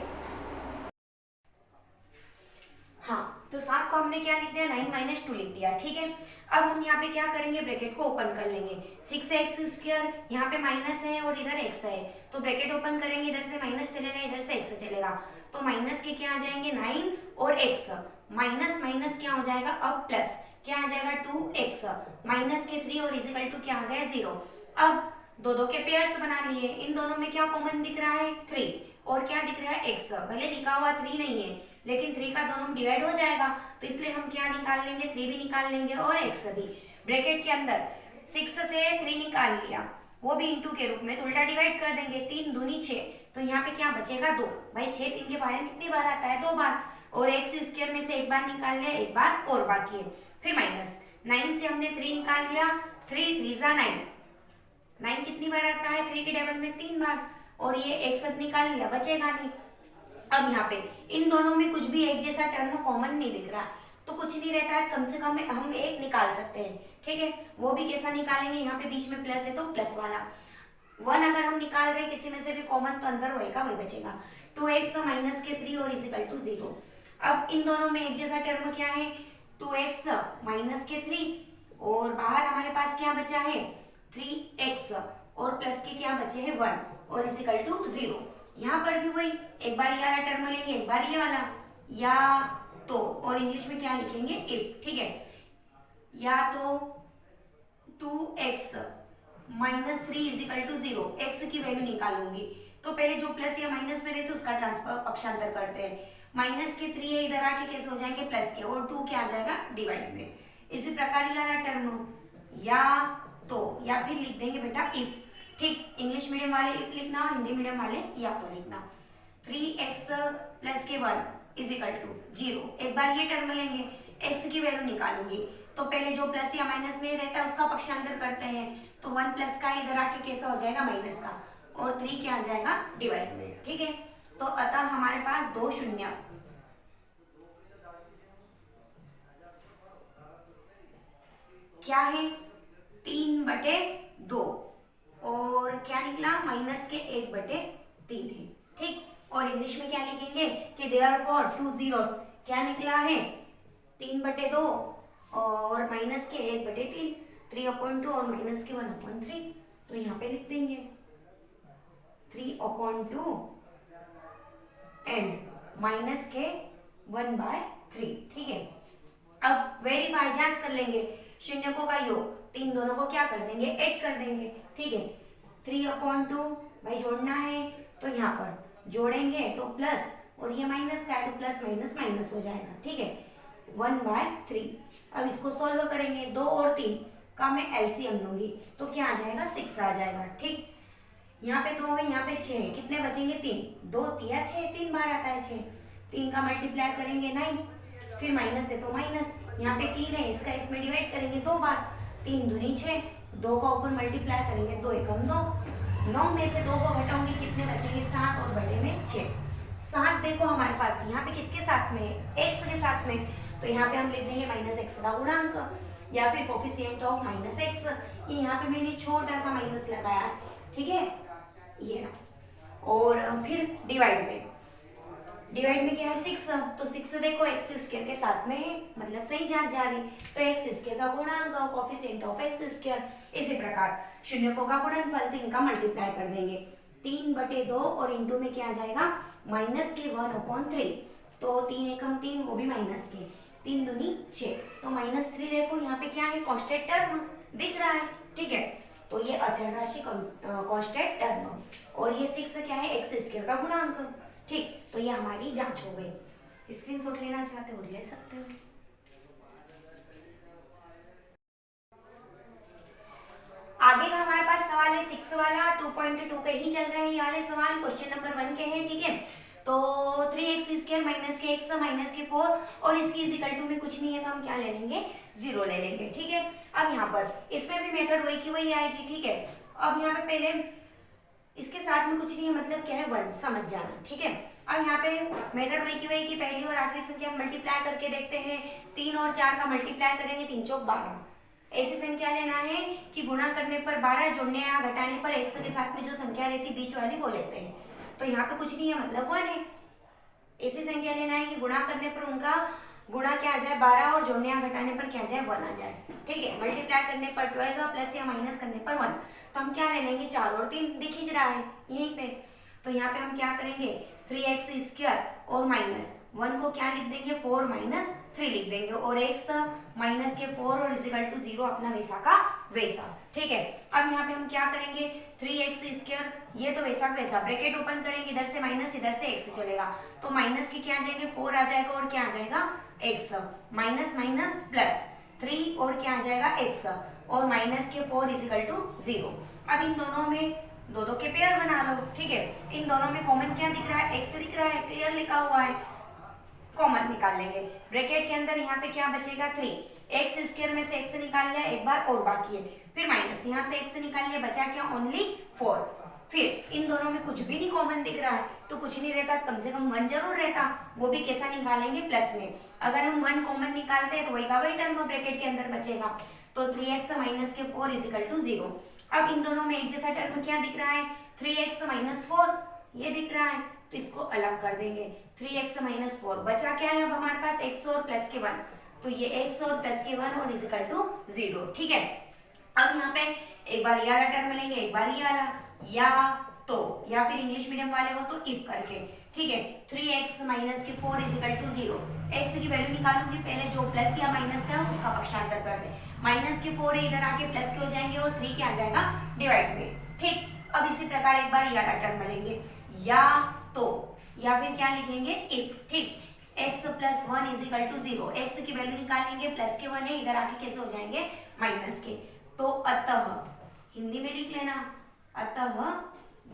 [SPEAKER 1] हाँ, तो 7 को हमने क्या लिख दिया, 9 - 2 लिख दिया, ठीक है। अब हम यहाँ पे क्या करेंगे, ब्रैकेट को ओपन कर लेंगे, 6x², यहाँ पे माइनस है और इधर x है, तो ब्रैकेट ओपन करेंगे, इधर से माइनस चलेगा, इधर से x चलेगा, तो माइनस के क्या आ जाएंगे 9 और x, माइनस माइनस क्या हो जाएगा अब प्लस, क्या आ जाएगा 2x, माइनस के 3 और इजिकल टू क्या आ गया 0। अब दो के पेयर्स बना लिए, इन दोनों में क्या कॉमन दिख रहा है 3, और क्या दिख रहा है x, भले लिखा हुआ 3 नहीं है लेकिन 3 का दोनों डिवाइड हो जाएगा, तो इसलिए हम क्या निकाल लेंगे, 3 भी निकाल लेंगे और x भी। ब्रैकेट के अंदर 6 से 3 निकाल लिया, वो भी इंटू के रूप में, तो उल्टा डिवाइड कर देंगे, 3 दूनी 6, तो यहाँ पे क्या बचेगा 2। भाई 6 3 के बारे में कितनी बार आता है, 2 बार, और x² में से एक बार निकाल लिया, एक बार और बाकी है। फिर माइनस 9 से हमने 3 निकाल लिया, 3 3 जा 9, 9 कितनी बार आता है, 3 के डबल में 3 बार, और ये एक साथ निकाल लिया, बचेगा नहीं। अब यहाँ पे इन दोनों में कुछ भी एक जैसा टर्म कॉमन नहीं दिख रहा, तो कुछ नहीं रहता है, कम से कम हम एक निकाल सकते हैं, ठीक है। वो भी कैसा निकालेंगे, यहाँ पे बीच में प्लस है तो प्लस वाला 1 अगर हम निकाल रहे हैं किसी में से भी कॉमन, तो अंदर होएगा वही बचेगा, 2x माइनस के 3 और इजिकल टू 0। अब इन दोनों में एक जैसा टर्म क्या है, 2x माइनस के 3, और बाहर हमारे पास क्या बचा है 3x, और प्लस के क्या बचे हैं 1 और इजिकल टू 0। यहाँ पर भी वही, एक बार ये वाला टर्म लेंगे, एक बार ये वाला, या तो, और इंग्लिश में क्या लिखेंगे इफ, ठीक है। या तो 2x minus 3 is equal to 0, x की वैल्यू निकालूंगी, तो पहले जो प्लस या माइनस में रहते उसका ट्रांसफर पक्षांतर करते हैं, माइनस के 3 है, इधर आके कैसे हो जाएंगे प्लस के, और 2 क्या आ जाएगा डिवाइड में। इसी प्रकार ये वाला टर्म या तो, या फिर लिख देंगे बेटा इफ, ठीक। इंग्लिश मीडियम वाले इफ लिखना और हिंदी मीडियम वाले या तो लिखना। 3x प्लस के 1 इजिकल टू 0, एक बार ये टर्म लेंगे, x की वैल्यू निकालूंगी, तो पहले जो प्लस या माइनस में रहता है उसका पक्षांतर करते हैं, तो 1 प्लस का इधर आके कैसा हो जाएगा माइनस का, और 3 क्या आ जाएगा डिवाइड में, ठीक है। तो अतः हमारे पास 2 शून्य क्या है 3/2, और क्या निकला माइनस के 1/3 है, ठीक। और इंग्लिश में क्या लिखेंगे कि देयरफॉर 2 zeros, क्या निकला है 3/2 और माइनस के 1/3, 3/2 और माइनस के 1/3, तो यहाँ पे लिख देंगे 3/2 एंड माइनस के 1/3। ठीक है, अब वेरीफाई जांच कर लेंगे, शून्यकों का योग, तीन दोनों को क्या कर देंगे, ऐड कर देंगे। ठीक है, 3/2 भाई जोड़ना है तो यहाँ पर जोड़ेंगे तो प्लस, और ये माइनस का है तो प्लस माइनस माइनस हो जाएगा। ठीक है, 1/3। अब इसको सॉल्व करेंगे, 2 और 3 का मैं एलसीएम लूंगी तो क्या आ जाएगा, 6 आ जाएगा। ठीक, यहाँ पे 2 है, यहाँ पे 6 है, कितने बचेंगे, 3, 2 तिया 6, 3 बार आता है 6, 3 का मल्टीप्लाई करेंगे 9, फिर माइनस है तो माइनस, यहाँ पे 3 है, इसका इसमें डिवाइड करेंगे 2 बार, 3 दूनी 6, 2 का ऊपर मल्टीप्लाई करेंगे 2 एकम 2, 9 में से 2 को घटाऊंगी, कितने बचेंगे, 7 और बड़े में 6। 7 देखो हमारे पास यहाँ पे किसके साथ में, एक्स के साथ में, तो यहाँ पे हम लिख देंगे माइनस एक्स का गुणांक या फिर कोफिशिएंट ऑफ माइनस एक्स। ये यहाँ पे मैंने छोटा सा माइनस लगाया है। ठीक है, ये और फिर डिवाइड में क्या है, 6, तो 6 देखो एक्स स्क्वायर के साथ में है, मतलब सही जांच जा रही, तो एक्स स्क्वायर का गुणांक कोफिशिएंट ऑफ एक्स स्क्वायर। इसी प्रकार शून्यकों का गुणनफल, तो इनका मल्टीप्लाई कर देंगे, 3/2 और इंटू में क्या आ जाएगा, माइनस के 1/3, तो 3 एकम 3, वो भी माइनस के, 3 दूनी 6, तो -3 देखो यहाँ पे क्या है, कांस्टेंट टर्म दिख रहा है। ठीक है, तो ये अचर राशि कांस्टेंट टर्म, और ये 6 क्या है, एक्स स्क्वायर का गुणांक। ठीक, तो ये हमारी जांच हो गई। स्क्रीनशॉट लेना चाहते हो ले सकते हो। आगे का हमारे पास सवाल है 6 वाला, 2.2 के ही चल रहे हैं ये वाले सवाल, क्वेश्चन नंबर 1 के हैं। ठीक है, तो 3x² माइनस के x माइनस के 4 और इसकी इक्वल टू में कुछ नहीं है तो हम क्या ले लेंगे, 0 ले लेंगे। ठीक है, अब यहाँ पर इसमें भी मेथड वही की वही आएगी। ठीक है, अब यहाँ पे पहले इसके साथ में कुछ नहीं है, मतलब क्या है 1, समझ जाना। ठीक है, अब यहाँ पे मेथड वही की पहली और आखिरी संख्या मल्टीप्लाई करके देखते हैं, 3 और 4 का मल्टीप्लाई करेंगे, 3 चौक 12। ऐसी संख्या लेना है कि गुणा करने पर 12, जोड़ने या घटाने पर x के साथ में जो संख्या रहती बीच वाली वो लेते हैं। तो यहाँ पे कुछ नहीं है, मतलब 1 है। ऐसी संख्या लेना है कि गुणा करने पर उनका गुणा क्या आ जाए 12 और जोड़ने या घटाने पर क्या आ जाए 1 आ जाए। ठीक है, मल्टीप्लाई करने पर 12 प्लस या माइनस करने पर 1, तो हम क्या ले लेंगे, 4 और 3 दिख ही रहा है यहीं पे। तो यहाँ पे हम क्या करेंगे, 3x² और माइनस 1 को क्या लिख देंगे, 4 - 3 लिख देंगे, और x माइनस के 4 और इजिकल टू 0 अपना वैसा का वैसा। ठीक है, अब यहाँ पे हम क्या करेंगे, 3x², ये तो वैसा का वैसा, ब्रैकेट ओपन करेंगे, इधर से माइनस इधर से x चलेगा, तो माइनस के क्या आ जाएंगे, 4 आ जाएगा और क्या आ जाएगा x, माइनस माइनस प्लस 3 और क्या आ जाएगा x, और माइनस के 4 इजिकल टू 0। अब इन दोनों में दो के पेयर बना लो। ठीक है, इन दोनों में कॉमन क्या दिख रहा है, x दिख रहा है, क्लियर लिखा हुआ है, कॉमन निकाल लेंगे। ब्रैकेट के अंदर यहाँ पे क्या बचेगा, 3, x² में से x निकाल लिया एक बार और बाकी है, फिर माइनस यहाँ से x निकाल लिया, बचा क्या, ओनली 4। फिर इन दोनों में कुछ भी नहीं कॉमन दिख रहा है तो कुछ नहीं रहता, कम से कम 1 जरूर रहता, वो भी कैसा निकालेंगे, प्लस में। अगर हम 1 कॉमन निकालते हैं तो वही का वही टर्म ब्रैकेट के अंदर बचेगा, तो 3x माइनस के 4 इजिकल टू 0। अब इन दोनों में एक जैसा टर्म क्या दिख रहा है, 3x माइनस 4 ये दिख रहा है, तो इसको अलग कर देंगे, 3x माइनस 4, बचा क्या है अब हमारे पास, x और प्लस के 1, तो ये x और प्लस के 1 और इजिकल टू 0। ठीक है, अब यहाँ पे एक बार ये वाला टर्म लेंगे, एक बार ये वाला, या तो या फिर इंग्लिश मीडियम वाले हो तो इफ करके। ठीक है, 3x माइनस के 4 इजिकल टू 0, x की वैल्यू निकालूंगी, पहले जो प्लस या माइनस का है उसका पक्षांतर कर दे, माइनस के 4 इधर आके प्लस के हो जाएंगे और 3 क्या आ जाएगा डिवाइड में। ठीक, अब इसी प्रकार एक बार ये वाला टर्म लेंगे, या तो या फिर क्या लिखेंगे, इफ। ठीक, x plus 1 is equal to 0, x की वैल्यू निकालेंगे, प्लस के 1 है, इधर आके कैसे हो जाएंगे माइनस के, तो अतः हिंदी में लिख लेना, अतः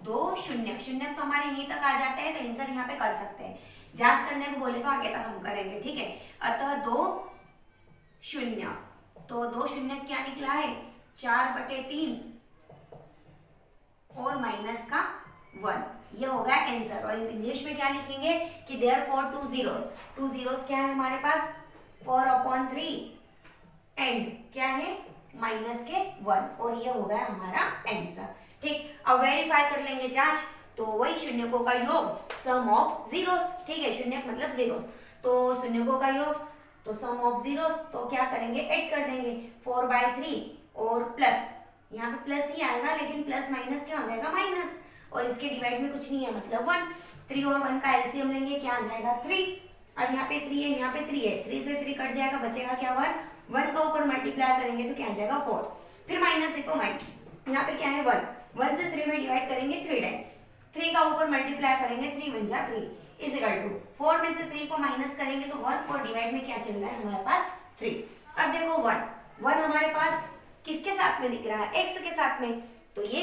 [SPEAKER 1] 2 शून्य, शून्य तो हमारे यहीं तक आ जाते हैं, तो आंसर यहाँ पे कर सकते हैं, जांच करने को बोले तो आगे तक हम करेंगे। ठीक है, अतः 2 शून्य, तो 2 शून्य क्या निकला है, 4/3 और माइनस का 1, ये होगा आंसर। और इंग्लिश में क्या लिखेंगे कि देयरफॉर 2 zeros क्या है हमारे पास, 4/3 एंड क्या है माइनस के 1, और ये होगा हमारा आंसर। ठीक, अब वेरीफाई कर लेंगे जांच, तो वही शून्यकों का योग, सम ऑफ जीरोस। ठीक है, शून्य मतलब जीरोस, तो शून्यकों का योग तो सम ऑफ जीरोस, तो क्या करेंगे, ऐड कर देंगे, 4/3 और प्लस, यहाँ पे प्लस ही आएगा लेकिन प्लस माइनस क्या हो जाएगा माइनस, और इसके डिवाइड में कुछ नहीं है मतलब 1। 3 और 1 का एलसीएम लेंगे, क्या आ जाएगा 3। अब यहाँ पे 3 है, यहाँ पे 3 है, 3 से 3 कट जाएगा, बचेगा क्या 1। 1 का ऊपर मल्टीप्लाई करेंगे तो क्या आ जाएगा 4। फिर माइनस है तो माइनस, यहाँ पे क्या है 1। 1 से 3 में डिवाइड करेंगे 3 टाइम, 3 का ऊपर मल्टीप्लाई करेंगे 3 बन जा 3 इज इक्वल टू 4 में से 3 को माइनस करेंगे तो 1 और डिवाइड में क्या चल रहा है हमारे पास 3। अब देखो 1 हमारे पास किसके साथ में दिख रहा है, x के साथ में, तो ये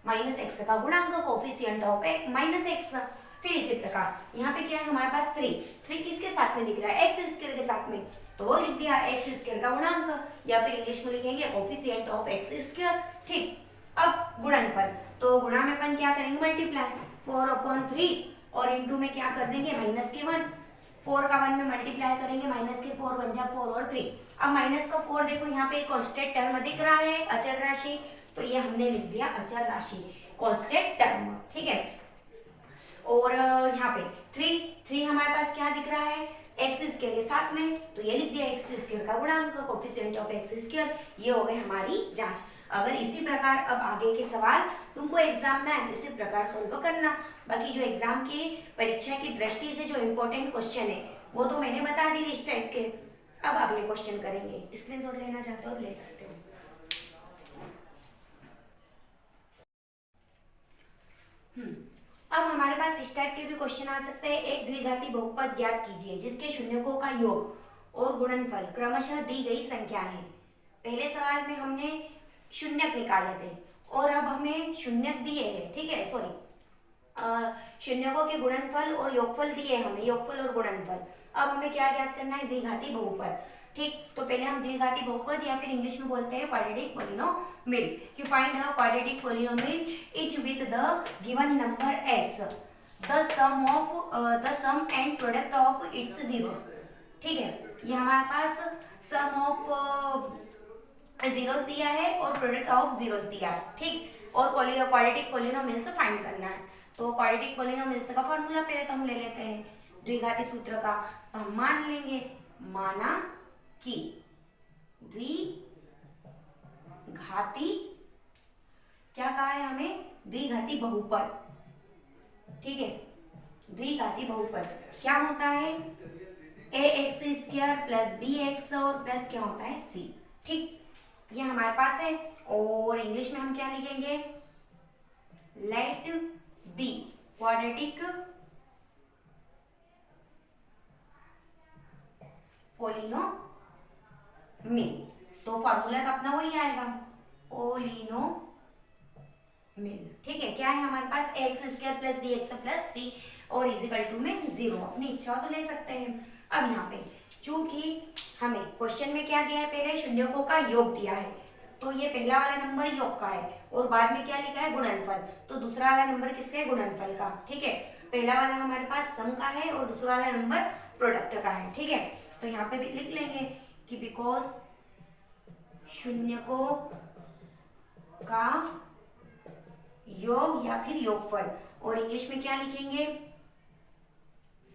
[SPEAKER 1] माइनस एक्स का गुणांक कोफिशिएंट ऑफ माइनस एक्स। फिर इसी प्रकार यहाँ पे क्या है हमारे पास 3 किसके साथ में दिख रहा है, एक्स स्क्वायर के साथ में, तो वो लिख दिया एक्स स्क्वायर का गुणांक, या फिर इंग्लिश में लिखेंगे कोफिशिएंट ऑफ एक्स स्क्वायर। ठीक, अब गुणनफल, तो गुणा में अपन क्या करेंगे मल्टीप्लाई 4/3 और इंटू में क्या कर देंगे माइनस के 1। 4 का 1 में मल्टीप्लाई करेंगे, माइनस के 4 बन जा 4 और 3। अब माइनस का 4 देखो यहाँ पे कांस्टेंट टर्म दिख रहा है, अचर राशि, तो ये हमने लिख दिया अचर राशि कांस्टेंट टर्म। ठीक है, और यहाँ पे 3 हमारे पास क्या दिख रहा है एक्स स्क्वायर के साथ में, तो ये लिख दिया एक्स स्क्वायर का गुणांक कोफिशिएंट ऑफ एक्स स्क्वायर। ये हो गई हमारी जांच। अगर इसी प्रकार अब आगे के सवाल तुमको एग्जाम में इसी प्रकार सोल्व करना। बाकी जो एग्जाम की परीक्षा की दृष्टि से जो इम्पोर्टेंट क्वेश्चन है वो तो मैंने बता दी इस टाइप के। अब अगले क्वेश्चन करेंगे, स्क्रीनशॉट लेना चाहते हो ले सकते हो। अब हमारे पास इस टाइप के भी क्वेश्चन आ सकते हैं। एक द्विघाती बहुपद ज्ञात कीजिए जिसके शून्यकों का योग और गुणनफल क्रमशः दी गई संख्या है। पहले सवाल में हमने शून्यक निकाले थे और अब हमें शून्यक दिए हैं, ठीक है, सॉरी शून्यकों के गुणनफल और योगफल दिए हमें, योगफल और गुणनफल। अब हमें क्या ज्ञात करना है, द्विघाती बहुपद। ठीक, तो पहले हम द्विघाती बहुपद या फिर इंग्लिश में बोलते हैं क्वाड्रेटिक पॉलिनोमियल। कि find the quadratic polynomial each with the given number s, the sum and product of its zeros. ठीक है, ये हमारे पास सम ऑफ जीरोस दिया है और प्रोडक्ट ऑफ जीरोस दिया है। ठीक, और क्वाड्रेटिक पॉलिनोमियल से फाइंड करना है। तो क्वाड्रेटिक पॉलिनोमियल का फॉर्मूला पहले तो हम ले लेते हैं द्विघाती सूत्र का। तो हम मान लेंगे, माना कि द्विघाती क्या कहा है हमें, द्विघाती बहुपद। ठीक है, द्विघाती बहुपद क्या होता है, ax² प्लस bx और प्लस क्या होता है c। ठीक, ये हमारे पास है। और इंग्लिश में हम क्या लिखेंगे, लेट बी क्वाड्रेटिक पॉलिनोमियल। तो फॉर्मूला तो अपना वही आएगा पॉलिनोमियल। ठीक है, क्या है हमारे पास ax² plus bx plus c और इजिकल टू में 0। अपनी इच्छा तो ले सकते हैं। अब यहाँ पे चूंकि हमें क्वेश्चन में क्या दिया है, पहले शून्यकों का योग दिया है, तो ये पहला वाला नंबर योग का है और बाद में क्या लिखा है गुणनफल, तो दूसरा वाला नंबर किसका है, गुणनफल का। ठीक है, पहला वाला हमारे पास सम का है और दूसरा वाला नंबर प्रोडक्ट का है। ठीक है, तो यहाँ पे भी लिख लेंगे कि बिकॉज शून्यकों का योग या फिर योगफल, और इंग्लिश में क्या लिखेंगे,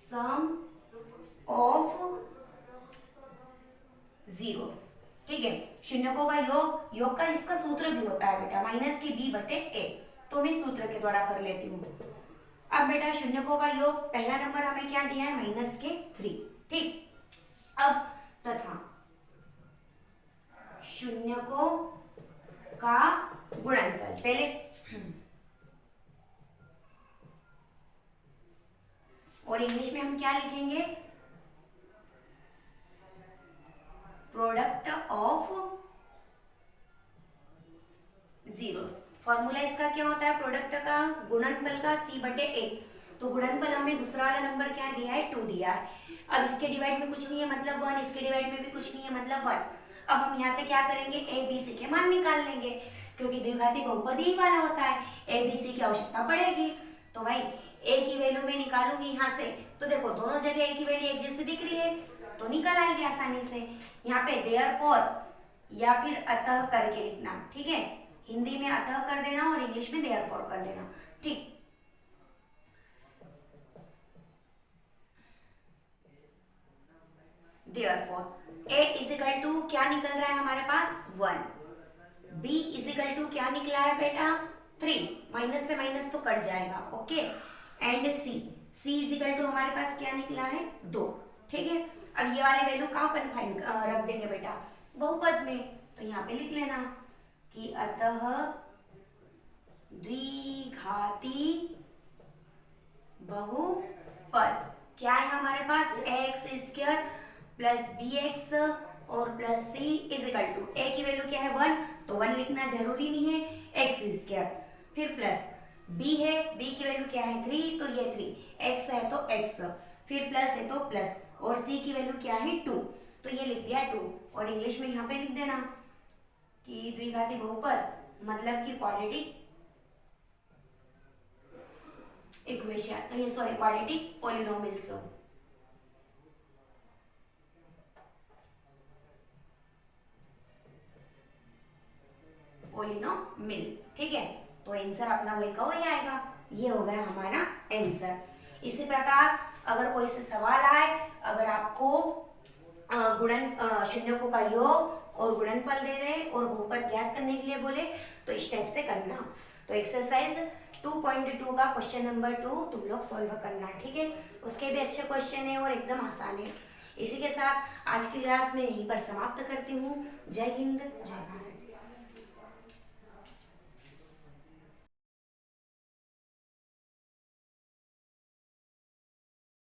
[SPEAKER 1] सम ऑफ जीरोस। ठीक है, शून्यकों का योग का इसका सूत्र भी होता है बेटा माइनस की b/a, तो मैं सूत्र के द्वारा कर लेती हूँ। अब बेटा शून्यकों का योग, पहला नंबर हमें क्या दिया है माइनस के 3। ठीक, अब तथा शून्यकों का गुणनफल, पहले और इंग्लिश में हम क्या लिखेंगे, प्रोडक्ट ऑफ जीरोस। फॉर्मूला इसका क्या होता है, प्रोडक्ट का गुणनफल का c/a। तो गुणनफल हमें दूसरा वाला नंबर क्या दिया है 2 दिया है। अब इसके डिवाइड में कुछ नहीं है मतलब 1, इसके डिवाइड में भी कुछ नहीं है मतलब 1। अब हम यहाँ से क्या करेंगे, a b c के मान निकाल लेंगे, क्योंकि द्विघाती बहुपद ही वाला होता है, a b c की आवश्यकता पड़ेगी। तो भाई a की वैल्यू में निकालूंगी यहाँ से, तो देखो दोनों जगह a की वैल्यू एक जैसी दिख रही है तो निकल आएगी आसानी से। यहाँ पे देयरफॉर या फिर अतः करके लिखना। ठीक है, हिंदी में अतः कर देना और इंग्लिश में देयरफॉर कर देना। ठीक, देयरफॉर a इजिकल टू क्या निकल रहा है हमारे पास 1, b इजिकल टू क्या निकला है बेटा 3, माइनस से माइनस तो कट जाएगा, okay. And C is equal to हमारे पास क्या निकला है 2, ठीक है। अब ये वाली वैल्यू कहाँ कन्फाइन रख देंगे बेटा, बहुपद में, तो यहाँ पे लिख लेना कि अतः द्विघाती बहुपद क्या है हमारे पास, X square plus B X और plus C is equal to, A की वैल्यू क्या है 1, तो 1 लिखना जरूरी नहीं है, एक्स स्क्वायर, फिर प्लस बी है, बी की वैल्यू क्या है 3, तो ये 3, एक्स है तो एक्स, फिर प्लस है तो प्लस, और सी की वैल्यू क्या है 2, तो ये लिख दिया 2, और इंग्लिश में यहाँ पे लिख देना कि द्विघाती बहुपद मतलब कि क्वाड्रेटिक इक्वेशन, ये सॉरी क्वाड्रेटिक पॉलिनोमियल्स। पॉलिनोमियल, ठीक है, तो आंसर अपना वही का वही आएगा, ये हो गया हमारा आंसर। इसी प्रकार अगर कोई से सवाल आए, अगर आपको शून्यकों का योग और गुणनफल दे दे और बहुपद ज्ञात करने के लिए बोले, तो इस टाइप से करना। तो एक्सरसाइज 2.2 का क्वेश्चन नंबर 2 तुम लोग सॉल्व करना, ठीक है। उसके भी अच्छे क्वेश्चन है और एकदम आसान है। इसी के साथ आज की क्लास में यहीं पर समाप्त करती हूँ। जय हिंद, जय भारत।